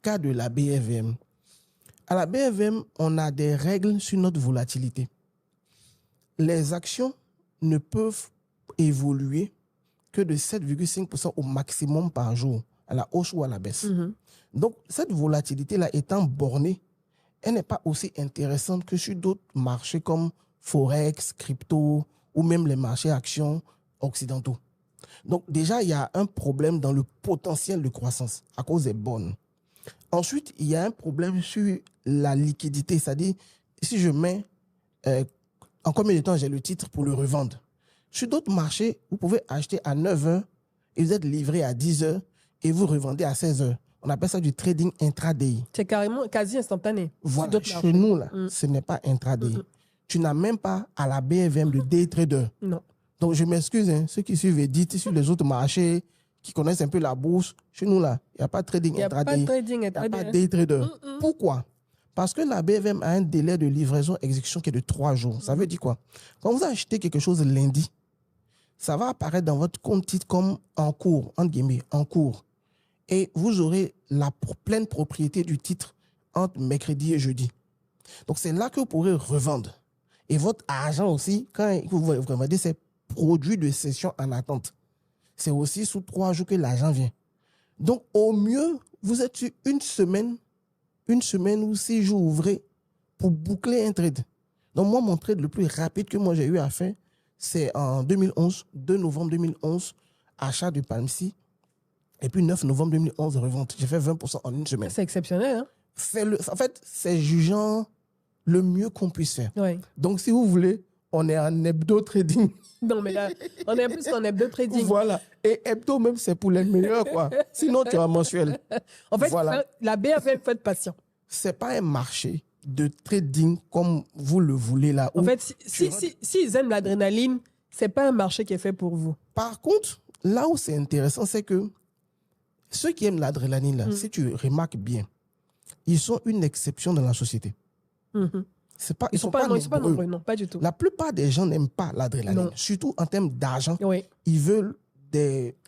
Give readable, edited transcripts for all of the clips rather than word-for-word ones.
cas de la BFM. À la BFM, on a des règles sur notre volatilité. Les actions ne peuvent évoluer que de 7,5% au maximum par jour, à la hausse ou à la baisse. Donc, cette volatilité-là étant bornée, elle n'est pas aussi intéressante que sur d'autres marchés comme Forex, crypto ou même les marchés actions occidentaux. Donc, déjà, il y a un problème dans le potentiel de croissance à cause des bonnes. Ensuite, il y a un problème sur la liquidité, c'est-à-dire si je mets en combien de temps j'ai le titre pour le revendre. Sur d'autres marchés, vous pouvez acheter à 9 heures et vous êtes livré à 10 heures et vous revendez à 16 heures. On appelle ça du trading intraday. C'est carrément quasi instantané. Voilà, chez nous, là, ce n'est pas intraday. Tu n'as même pas à la BFM de day trader. Non. Donc, je m'excuse, hein, ceux qui suivent Edith sur les autres marchés, qui connaissent un peu la bourse, chez nous, là, il n'y a pas de trading intraday. Il n'y a pas de day trader. Pourquoi? Parce que la BFM a un délai de livraison-exécution qui est de 3 jours. Ça veut dire quoi? Quand vous achetez quelque chose lundi, ça va apparaître dans votre compte titre comme en cours, entre guillemets, en cours. Et vous aurez la pleine propriété du titre entre mercredi et jeudi. Donc, c'est là que vous pourrez revendre. Et votre argent aussi, quand vous revendez, c'est produit de cession en attente. C'est aussi sous 3 jours que l'argent vient. Donc, au mieux, vous êtes sur une semaine ou 6 jours ouvrés pour boucler un trade. Donc, moi, mon trade le plus rapide que moi j'ai eu à faire, c'est en 2011, 2 novembre 2011, achat de Palmsy. Et puis 9 novembre 2011, revente. J'ai fait 20% en une semaine. C'est exceptionnel, hein? En fait, c'est jugeant le mieux qu'on puisse faire. Ouais. Donc, si vous voulez, on est en hebdo trading. Non, mais là, on est plus en hebdo trading. Voilà. Et hebdo, même, c'est pour les meilleurs, quoi. Sinon, tu as mensuel. En fait, voilà. La BFM, faites patient. C'est pas un marché de trading comme vous le voulez, là. En fait, s'ils aiment l'adrénaline, c'est pas un marché qui est fait pour vous. Par contre, là où c'est intéressant, c'est que ceux qui aiment l'adrénaline, là, si tu remarques bien, ils sont une exception dans la société. Ils sont pas nombreux. Non, pas du tout. La plupart des gens n'aiment pas l'adrénaline, surtout en termes d'argent. Oui. Ils veulent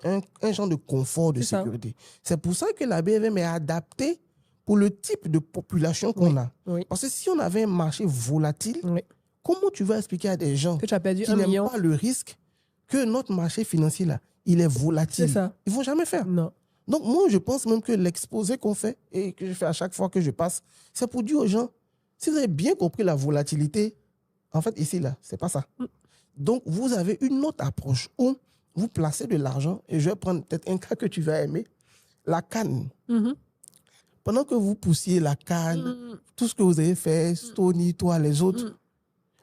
un genre de confort, de sécurité. C'est pour ça que la BFM est adaptée pour le type de population qu'on a. Oui. Parce que si on avait un marché volatile, comment tu vas expliquer à des gens que tu as perdu qui n'aiment pas le risque que notre marché financier, là, il est volatile? C'est ça. Ils ne vont jamais faire. Non. Donc, moi, je pense même que l'exposé qu'on fait et que je fais à chaque fois que je passe, c'est pour dire aux gens, si vous avez bien compris la volatilité, en fait, ici, là, c'est pas ça. Donc, vous avez une autre approche où vous placez de l'argent, et je vais prendre peut-être un cas que tu vas aimer, la canne. Pendant que vous poussiez la canne, tout ce que vous avez fait, Stony, toi, les autres,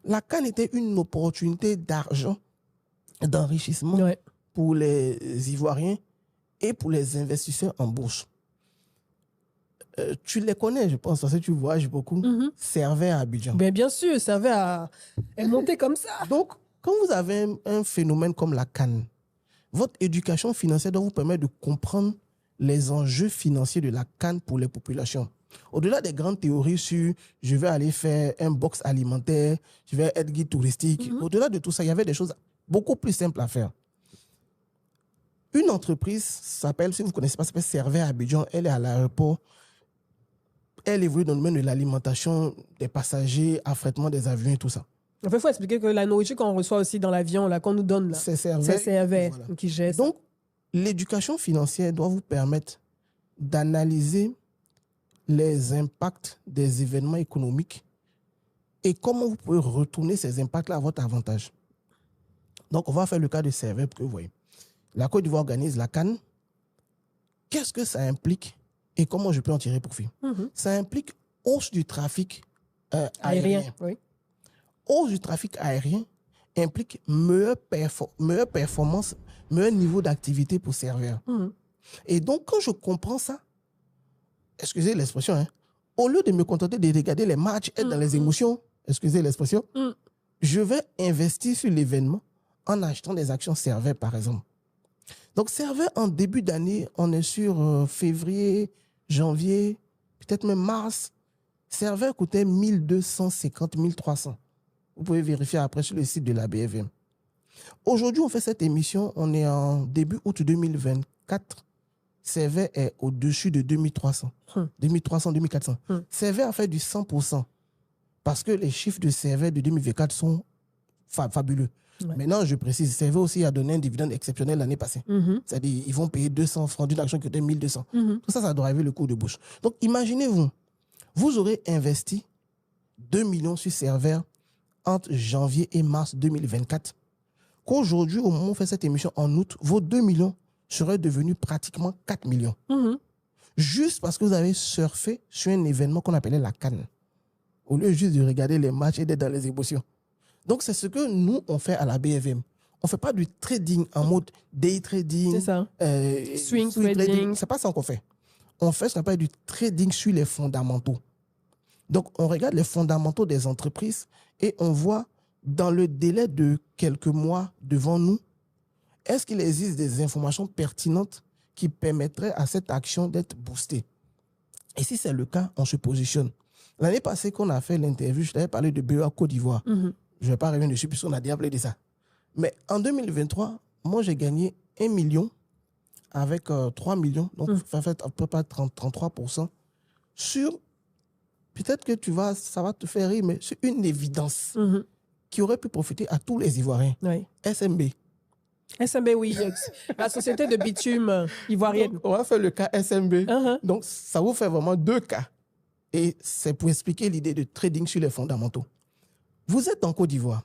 la canne était une opportunité d'argent, d'enrichissement pour les Ivoiriens et pour les investisseurs en bourse. Tu les connais, je pense, parce que tu voyages beaucoup. Servait à Abidjan. Ben bien sûr, Servait à monter comme ça. Donc, quand vous avez un phénomène comme la canne, votre éducation financière doit vous permettre de comprendre les enjeux financiers de la canne pour les populations. Au-delà des grandes théories sur je vais aller faire un box alimentaire, je vais être guide touristique, au-delà de tout ça, il y avait des choses beaucoup plus simples à faire. Une entreprise s'appelle, si vous ne connaissez pas, s'appelle Servait à Abidjan. Elle est à l'aéroport. Elle évolue dans le domaine de l'alimentation des passagers, affrètement des avions et tout ça. En fait, il faut expliquer que la nourriture qu'on reçoit aussi dans l'avion, là, qu'on nous donne, là, c'est Servait voilà, qui gère. Donc, l'éducation financière doit vous permettre d'analyser les impacts des événements économiques et comment vous pouvez retourner ces impacts-là à votre avantage. Donc, on va faire le cas de Servait pour que vous voyez. La Côte d'Ivoire organise la CAN. Qu'est-ce que ça implique et comment je peux en tirer profit? Ça implique hausse du trafic aérien. Oui. Hausse du trafic aérien implique meilleure performance, meilleur niveau d'activité pour serveur. Et donc, quand je comprends ça, excusez l'expression, hein, au lieu de me contenter de regarder les matchs, être dans les émotions, excusez l'expression, je vais investir sur l'événement en achetant des actions Servait, par exemple. Donc, Servait, en début d'année, on est sur février, janvier, peut-être même mars. Servait coûtait 1250, 1300. Vous pouvez vérifier après sur le site de la BFM. Aujourd'hui, on fait cette émission, on est en début août 2024. CEVE est au-dessus de 2300. 2300, 2400. CEVE a fait du 100% parce que les chiffres de CEVE de 2024 sont fabuleux. Ouais. Maintenant, je précise, CEVE aussi a donné un dividende exceptionnel l'année passée. C'est-à-dire ils vont payer 200 francs d'une action qui était 1200. Tout ça, ça doit arriver le cours de bourse. Donc, imaginez-vous, vous aurez investi 2 millions sur Serveur entre janvier et mars 2024. Qu'aujourd'hui, au moment où on fait cette émission en août, vos 2 millions seraient devenus pratiquement 4 millions. Juste parce que vous avez surfé sur un événement qu'on appelait la CAN. Au lieu juste de regarder les matchs et d'être dans les émotions. Donc, c'est ce que nous, on fait à la BFM. On ne fait pas du trading en mode day trading, swing trading. Ce n'est pas ça qu'on fait. On fait ce qu'on appelle du trading sur les fondamentaux. Donc, on regarde les fondamentaux des entreprises et on voit dans le délai de quelques mois devant nous, est-ce qu'il existe des informations pertinentes qui permettraient à cette action d'être boostée? Et si c'est le cas, on se positionne. L'année passée qu'on a fait l'interview, je t'avais parlé de BEA Côte d'Ivoire. Je ne vais pas revenir dessus puisqu'on a déjà parlé de ça. Mais en 2023, moi, j'ai gagné 1 million avec 3 millions, donc ça fait à peu près 33% sur, peut-être que ça va te faire rire, mais c'est une évidence qui aurait pu profiter à tous les Ivoiriens. Oui. SMB. SMB, oui. La société de bitume ivoirienne. Donc, on va faire le cas SMB. Donc, ça vous fait vraiment 2 cas. Et c'est pour expliquer l'idée de trading sur les fondamentaux. Vous êtes en Côte d'Ivoire.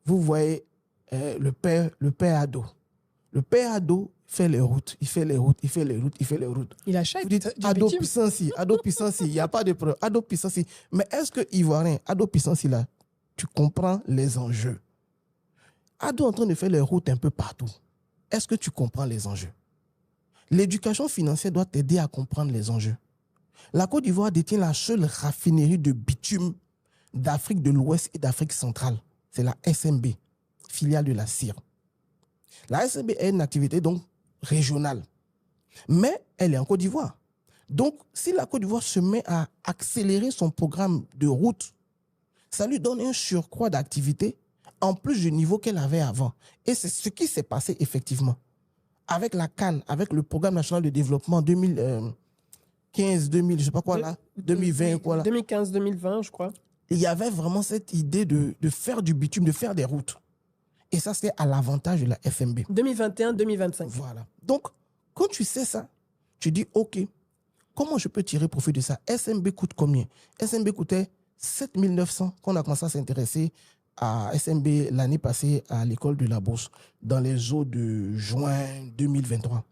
Vous voyez le père Ado. Le père Ado fait les routes. Il fait les routes. Il achète. Vous dites Ado puissance, il n'y a pas de preuve. Ado puissance. Mais est-ce que Ivoirien, Ado puissance, là, tu comprends les enjeux? Ado en train de faire les routes un peu partout. Est-ce que tu comprends les enjeux? L'éducation financière doit t'aider à comprendre les enjeux. La Côte d'Ivoire détient la seule raffinerie de bitume d'Afrique de l'Ouest et d'Afrique centrale. C'est la SMB, filiale de la CIR. La SMB est une activité donc régionale, mais elle est en Côte d'Ivoire. Donc, si la Côte d'Ivoire se met à accélérer son programme de route, ça lui donne un surcroît d'activité en plus du niveau qu'elle avait avant. Et c'est ce qui s'est passé effectivement. Avec la CAN, avec le Programme national de développement 2015, 2000, je sais pas quoi là, 2020 quoi là. 2015-2020, je crois. Il y avait vraiment cette idée de faire du bitume, de faire des routes. Et ça, c'est à l'avantage de la FMB. 2021-2025. Voilà. Donc, quand tu sais ça, tu dis, OK, comment je peux tirer profit de ça? SMB coûte combien? SMB coûtait 7 900 quand on a commencé à s'intéresser à SMB l'année passée à l'école de la bourse, dans les eaux de juin 2023.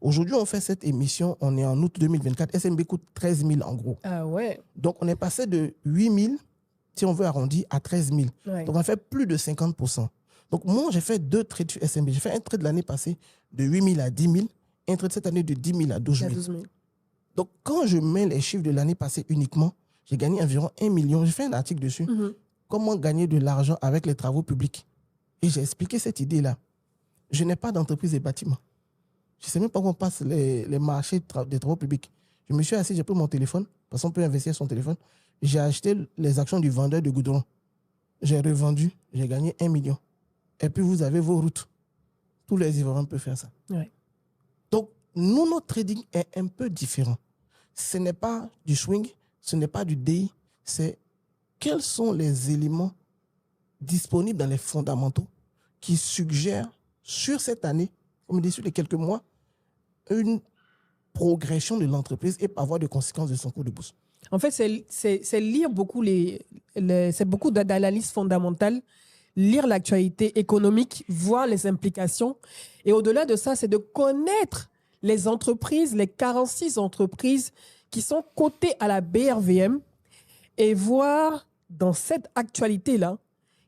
Aujourd'hui, on fait cette émission, on est en août 2024. SMB coûte 13 000 en gros. Ah ouais. Donc, on est passé de 8 000, si on veut arrondir, à 13 000. Ouais. Donc, on a fait plus de 50%. Donc, moi, j'ai fait 2 trades sur SMB. J'ai fait un trade l'année passée de 8 000 à 10 000, un trade cette année de 10 000 à 12 000. Donc, quand je mets les chiffres de l'année passée uniquement, j'ai gagné environ 1 million. J'ai fait un article dessus. Comment gagner de l'argent avec les travaux publics. Et j'ai expliqué cette idée-là. Je n'ai pas d'entreprise de bâtiment. Je ne sais même pas comment on passe les marchés des travaux publics. Je me suis assis, j'ai pris mon téléphone, parce qu'on peut investir son téléphone. J'ai acheté les actions du vendeur de goudron. J'ai revendu, j'ai gagné 1 million. Et puis vous avez vos routes. Tous les Ivoiriens peuvent faire ça. Ouais. Donc, nous, notre trading est un peu différent. Ce n'est pas du swing, ce n'est pas du day, c'est quels sont les éléments disponibles dans les fondamentaux qui suggèrent sur cette année, comme dit sur les quelques mois, une progression de l'entreprise et avoir des conséquences de son cours de bourse. En fait, c'est lire beaucoup c'est beaucoup d'analyses fondamentales, lire l'actualité économique, voir les implications. Et au-delà de ça, c'est de connaître les entreprises, les 46 entreprises qui sont cotées à la BRVM et voir dans cette actualité-là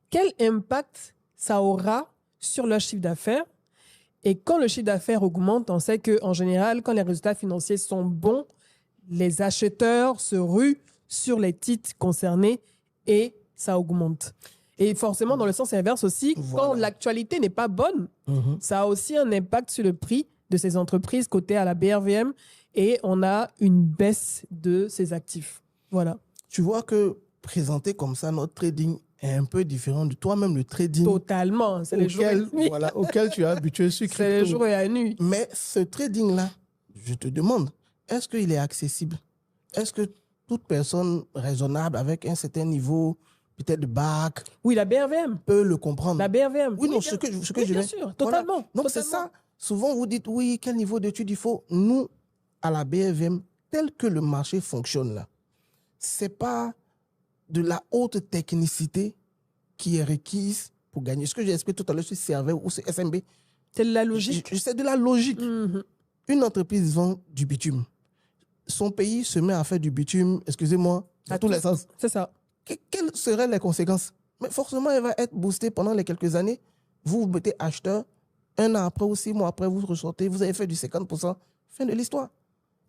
quel impact ça aura sur leur chiffre d'affaires. Et quand le chiffre d'affaires augmente, on sait qu'en général, quand les résultats financiers sont bons, les acheteurs se ruent sur les titres concernés et ça augmente. Et forcément, dans le sens inverse aussi, quand l'actualité n'est pas bonne, ça a aussi un impact sur le prix de ces entreprises cotées à la BRVM et on a une baisse de ces actifs. Voilà. Tu vois que présenté comme ça, notre trading est un peu différent de toi-même, le trading. Totalement. C'est les jours et la nuit. Voilà, auquel tu es habitué sur crypto. C'est les jours et la nuit. Mais ce trading-là, je te demande, est-ce qu'il est accessible? Est-ce que toute personne raisonnable avec un certain niveau, peut-être de bac, oui, la BRVM, peut le comprendre? La BRVM. Oui, non, ce que je bien sûr, totalement. Voilà. Donc, c'est ça. Souvent, vous dites, oui, quel niveau d'études il faut? Nous, à la BRVM, tel que le marché fonctionne là, c'est pas de la haute technicité qui est requise pour gagner. Ce que j'ai expliqué tout à l'heure sur serveur ou sur SMB, c'est de la logique. C'est de la logique. Une entreprise vend du bitume. Son pays se met à faire du bitume, excusez-moi, dans tous les sens. C'est ça. Quelles seraient les conséquences? Mais forcément, elle va être boostée pendant les quelques années. Vous vous mettez acheteur, 1 an après ou 6 mois après, vous ressortez, vous avez fait du 50%. Fin de l'histoire.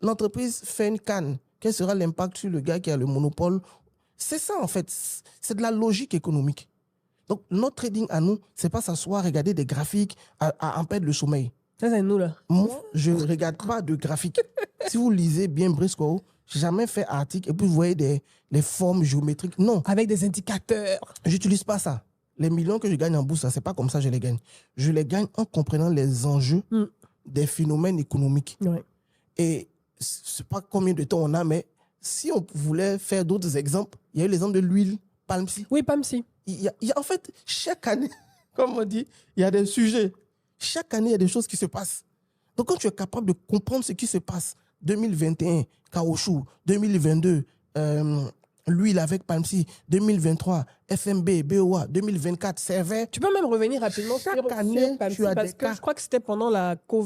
L'entreprise fait une canne. Quel sera l'impact sur le gars qui a le monopole? C'est ça, en fait. C'est de la logique économique. Donc, notre trading à nous, c'est pas s'asseoir, regarder des graphiques, à en perdre le sommeil. Ça, c'est nous, là. Moi, je ne regarde pas de graphiques. Si vous lisez bien Briscoe, j'ai jamais fait article et puis vous voyez les formes géométriques. Non. Avec des indicateurs. J'utilise pas ça. Les millions que je gagne en bourse, c'est pas comme ça que je les gagne. Je les gagne en comprenant les enjeux des phénomènes économiques. Ouais. Et c'est pas combien de temps on a, mais si on voulait faire d'autres exemples, il y a eu l'exemple de l'huile palmsy. Oui, palmsy. Il y a, en fait, chaque année, comme on dit, il y a des sujets. Chaque année, il y a des choses qui se passent. Donc, quand tu es capable de comprendre ce qui se passe, 2021, caoutchouc, 2022, l'huile avec palmsy, 2023, FMB, BOA, 2024, serveur. Tu peux même revenir rapidement Chaque année, palmsy, tu as parce des que cas. je crois que c'était pendant la COVID.